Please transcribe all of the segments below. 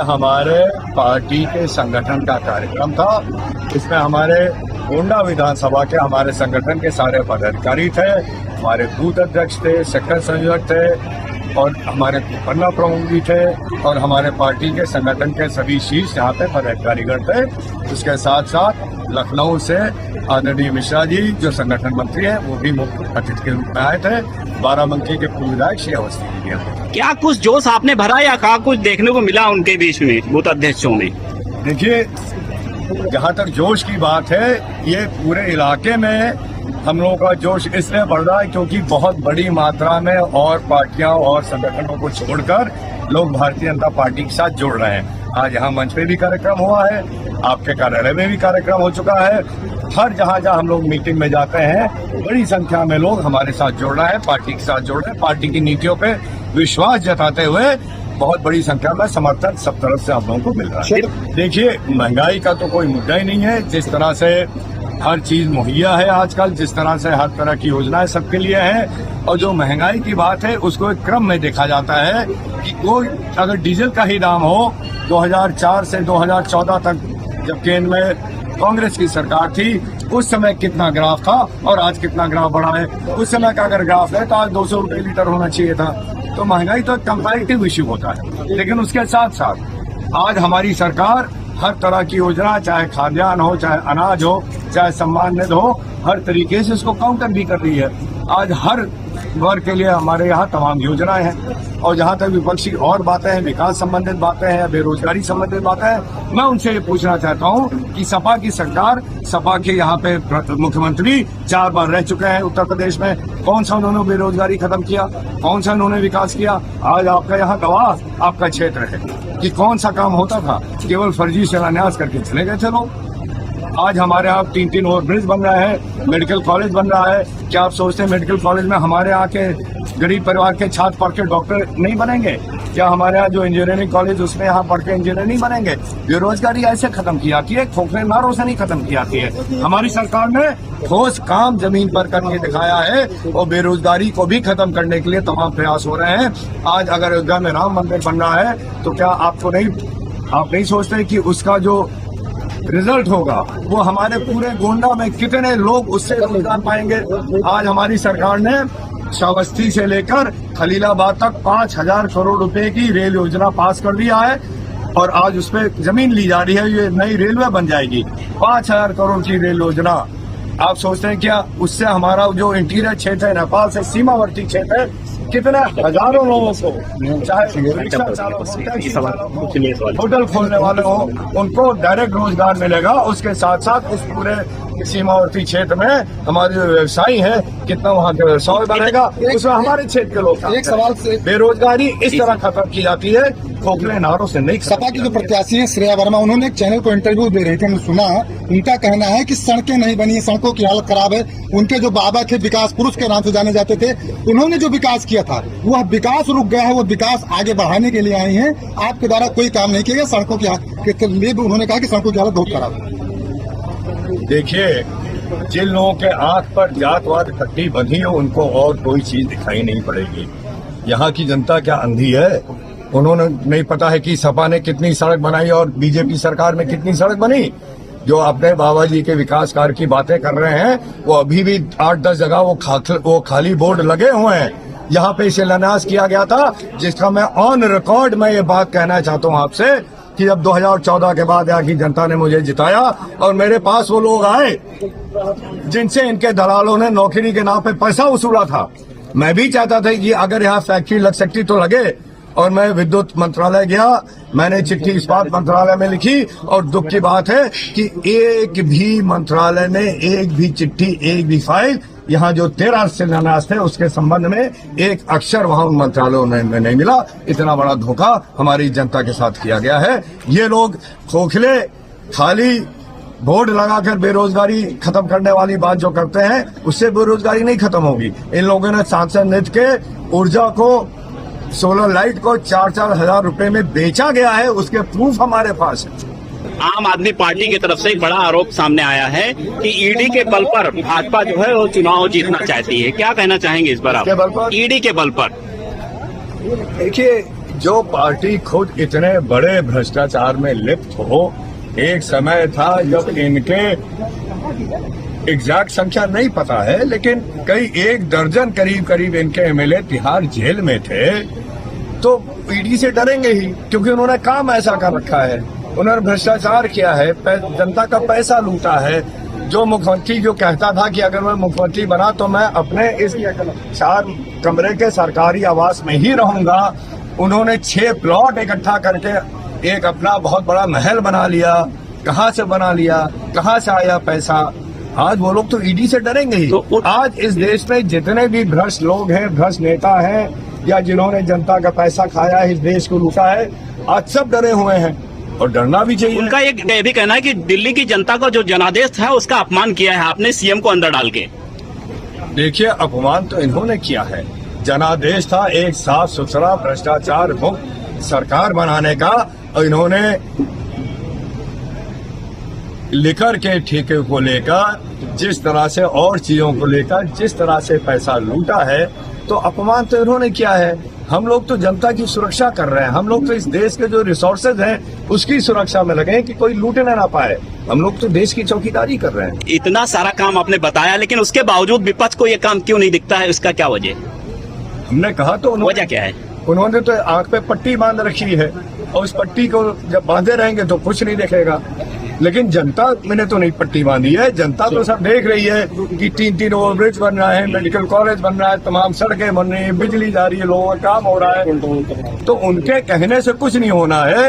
हमारे पार्टी के संगठन का कार्यक्रम था। इसमें हमारे गोंडा विधानसभा के हमारे संगठन के सारे पदाधिकारी थे, हमारे बूथ अध्यक्ष थे, सेक्टर संयोजक थे और हमारे पन्ना प्रमुख भी थे और हमारे पार्टी के संगठन के सभी शीर्ष यहाँ पे पदाधिकारीगण थे। उसके साथ साथ लखनऊ से आदरणीय मिश्रा जी जो संगठन मंत्री है वो भी मुख्य अतिथि के रूप में आए थे। बाराबंकी के पूर्व विधायक श्री अवस्थी जी। क्या कुछ जोश आपने भरा या क्या कुछ देखने को मिला उनके बीच में बूथ अध्यक्षों में? देखिए, जहाँ तक जोश की बात है, ये पूरे इलाके में हम लोगों का जोश इसलिए बढ़ रहा है क्योंकि बहुत बड़ी मात्रा में और पार्टियां और संगठनों को छोड़कर लोग भारतीय जनता पार्टी के साथ जुड़ रहे हैं। आज यहाँ मंच पे भी कार्यक्रम हुआ है, आपके कार्यालय में भी कार्यक्रम हो चुका है। हर जहाँ हम लोग मीटिंग में जाते हैं बड़ी संख्या में लोग हमारे साथ जुड़ रहे हैं, पार्टी के साथ जुड़ रहे हैं, पार्टी की नीतियों पे विश्वास जताते हुए बहुत बड़ी संख्या में समर्थन सब तरफ से हम लोगों को मिल रहा है। देखिए, महंगाई का तो कोई मुद्दा ही नहीं है। जिस तरह से हर चीज मुहैया है आजकल, जिस तरह से हर तरह की योजनाएं सबके लिए है, और जो महंगाई की बात है उसको एक क्रम में देखा जाता है कि कोई अगर डीजल का ही दाम हो 2004 से 2014 तक जब केंद्र में कांग्रेस की सरकार थी उस समय कितना ग्राफ था और आज कितना ग्राफ बढ़ा है। उस समय का अगर ग्राफ है तो आज 200 रुपये लीटर होना चाहिए था। तो महंगाई तो एक कंपैरेटिव इश्यू होता है, लेकिन उसके साथ साथ आज हमारी सरकार हर तरह की योजना, चाहे खाद्यान्न हो, चाहे अनाज हो, चाहे सम्मान निधि हो, हर तरीके से इसको काउंटर भी कर रही है। आज हर वर्ग के लिए हमारे यहाँ तमाम योजनाएं हैं। और जहाँ तक विपक्षी और बातें हैं, विकास संबंधित बातें हैं, बेरोजगारी संबंधित बातें हैं, मैं उनसे ये पूछना चाहता हूँ कि सपा की सरकार, सपा के यहाँ पे मुख्यमंत्री 4 बार रह चुके हैं उत्तर प्रदेश में, कौन सा उन्होंने बेरोजगारी खत्म किया, कौन सा उन्होंने विकास किया? आज आपका यहाँ गवाह आपका क्षेत्र है कि कौन सा काम होता था, केवल फर्जी शिलान्यास करके चले गए थे लोग। आज हमारे यहाँ 3 ओवरब्रिज बन रहा है, मेडिकल कॉलेज बन रहा है। क्या आप सोचते हैं मेडिकल कॉलेज में हमारे यहाँ के गरीब परिवार के छात्र पढ़ के डॉक्टर नहीं बनेंगे? क्या हमारे यहाँ जो इंजीनियरिंग कॉलेज उसमें यहाँ पढ़ के इंजीनियर नहीं बनेंगे? बेरोजगारी ऐसे खत्म की जाती है, खोखले नारों से नहीं खत्म की जाती है। हमारी सरकार ने ठोस काम जमीन पर करके दिखाया है और बेरोजगारी को भी खत्म करने के लिए तमाम प्रयास हो रहे हैं। आज अगर अयोध्या में राम मंदिर बन रहा है तो क्या आप नहीं सोचते कि उसका जो रिजल्ट होगा वो हमारे पूरे गोंडा में कितने लोग उससे रोजगार पाएंगे? आज हमारी सरकार ने श्रावस्ती से लेकर खलीलाबाद तक 5,000 करोड़ रुपए की रेल योजना पास कर दिया है और आज उस पर जमीन ली जा रही है। ये नई रेलवे बन जाएगी, 5,000 करोड़ की रेल योजना। आप सोचते हैं क्या उससे हमारा जो इंटीरियर क्षेत्र है, नेपाल से सीमावर्ती क्षेत्र है, कितने हजारों लोगों को, चाहे होटल खोलने वाले हो, उनको डायरेक्ट रोजगार मिलेगा। उसके साथ साथ उस पूरे सीमावर्ती क्षेत्र में हमारे जो व्यवसायी है, कितना वहाँ का व्यवसाय बनेगा, उसमें हमारे क्षेत्र के लोग। एक सवाल से, बेरोजगारी इस तरह खत्म की जाती है, खोखले नारों से नहीं। सपा की जो प्रत्याशी है श्रेया वर्मा, उन्होंने एक चैनल को इंटरव्यू दे रहे थे, हमने सुना उनका कहना है कि सड़कें नहीं बनी है, सड़कों की हालत खराब है। उनके जो बाबा थे विकास पुरुष के नाम से जाने जाते थे, उन्होंने जो विकास किया था वह विकास रुक गया है, वो विकास आगे बढ़ाने के लिए आई है। आपके द्वारा कोई काम नहीं किया गया सड़कों के लिए, उन्होंने कहा कि सड़कों की हालत बहुत खराब है। देखिए, जिन लोगों के आंख पर जातवाद पट्टी बंधी हो उनको और कोई चीज दिखाई नहीं पड़ेगी। यहाँ की जनता क्या अंधी है? उन्होंने नहीं पता है कि सपा ने कितनी सड़क बनाई और बीजेपी सरकार में कितनी सड़क बनी? जो अपने बाबा जी के विकास कार्य की बातें कर रहे हैं वो अभी भी 8-10 जगह वो खाली बोर्ड लगे हुए हैं। यहाँ पे शिलान्यास किया गया था, जिसका मैं ऑन रिकॉर्ड में ये बात कहना चाहता हूँ आपसे कि जब 2014 के बाद यहाँ की जनता ने मुझे जिताया और मेरे पास वो लोग आए जिनसे इनके दलालों ने नौकरी के नाम पे पैसा वसूला था। मैं भी चाहता था कि अगर यहाँ फैक्ट्री लग सकती तो लगे, और मैं विद्युत मंत्रालय गया, मैंने चिट्ठी इस्पात मंत्रालय में लिखी और दुख की बात है कि एक भी मंत्रालय ने एक भी चिट्ठी, एक भी फाइल, यहाँ जो 13 शिलान्यास थे उसके संबंध में एक अक्षर वहाँ उन मंत्रालयों में नहीं मिला। इतना बड़ा धोखा हमारी जनता के साथ किया गया है। ये लोग खोखले खाली बोर्ड लगाकर बेरोजगारी खत्म करने वाली बात जो करते हैं, उससे बेरोजगारी नहीं खत्म होगी। इन लोगों ने सांसद निधि के ऊर्जा को, सोलर लाइट को 4-4 हजार रुपए में बेचा गया है, उसके प्रूफ हमारे पास है। आम आदमी पार्टी की तरफ से एक बड़ा आरोप सामने आया है कि ईडी के बल पर भाजपा जो है वो चुनाव जीतना चाहती है। क्या कहना चाहेंगे इस बार आप? के बल पर? ईडी के बल पर। देखिए, जो पार्टी खुद इतने बड़े भ्रष्टाचार में लिप्त हो, एक समय था जब इनके एग्जैक्ट संख्या नहीं पता है, लेकिन कई 1 दर्जन करीब इनके एमएलए तिहाड़ जेल में थे, तो ईडी से डरेंगे ही, क्योंकि उन्होंने काम ऐसा कर रखा है, उन्होंने भ्रष्टाचार किया है, जनता का पैसा लूटा है। जो मुख्यमंत्री जो कहता था कि अगर मैं मुख्यमंत्री बना तो मैं अपने इस 4 कमरे के सरकारी आवास में ही रहूंगा, उन्होंने 6 प्लॉट इकट्ठा करके एक अपना बहुत बड़ा महल बना लिया। कहाँ से बना लिया, कहाँ से आया पैसा? आज वो लोग तो ईडी से डरेंगे ही। तो आज इस देश में जितने भी भ्रष्ट लोग हैं, भ्रष्ट नेता हैं, या जिन्होंने जनता का पैसा खाया है, इस देश को लूटा है, आज सब डरे हुए हैं और डरना भी चाहिए। उनका ये भी कहना है कि दिल्ली की जनता का जो जनादेश था उसका अपमान किया है आपने सीएम को अंदर डाल के। देखिए, अपमान तो इन्होंने किया है। जनादेश था एक साफ सुथरा भ्रष्टाचार मुक्त सरकार बनाने का, और इन्होंने लिकर के ठेके को लेकर, जिस तरह से और चीजों को लेकर जिस तरह से पैसा लूटा है, तो अपमान तो इन्होंने किया है। हम लोग तो जनता की सुरक्षा कर रहे हैं, हम लोग तो इस देश के जो रिसोर्सेज हैं उसकी सुरक्षा में लगे हैं कि कोई लूटने ना पाए। हम लोग तो देश की चौकीदारी कर रहे हैं। इतना सारा काम आपने बताया, लेकिन उसके बावजूद विपक्ष को ये काम क्यों नहीं दिखता है? उसका क्या वजह? हमने कहा तो वजह क्या है? उन्होंने तो आंख पे पट्टी बांध रखी है, और उस पट्टी को जब बांधे रहेंगे तो कुछ नहीं दिखेगा। लेकिन जनता मैंने तो नहीं पट्टी बांधी है, जनता तो सब देख रही है कि 3 ओवरब्रिज बन रहा है, मेडिकल कॉलेज बन रहा है, तमाम सड़कें बन रही है, बिजली जा रही है, लोगों का काम हो रहा है। तो उनके कहने से कुछ नहीं होना है,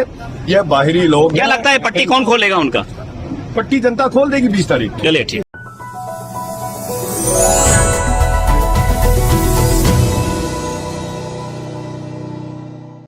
ये बाहरी लोग। क्या लगता है पट्टी कौन खोलेगा उनका? पट्टी जनता खोल देगी 20 तारीख। चलिए ठीक।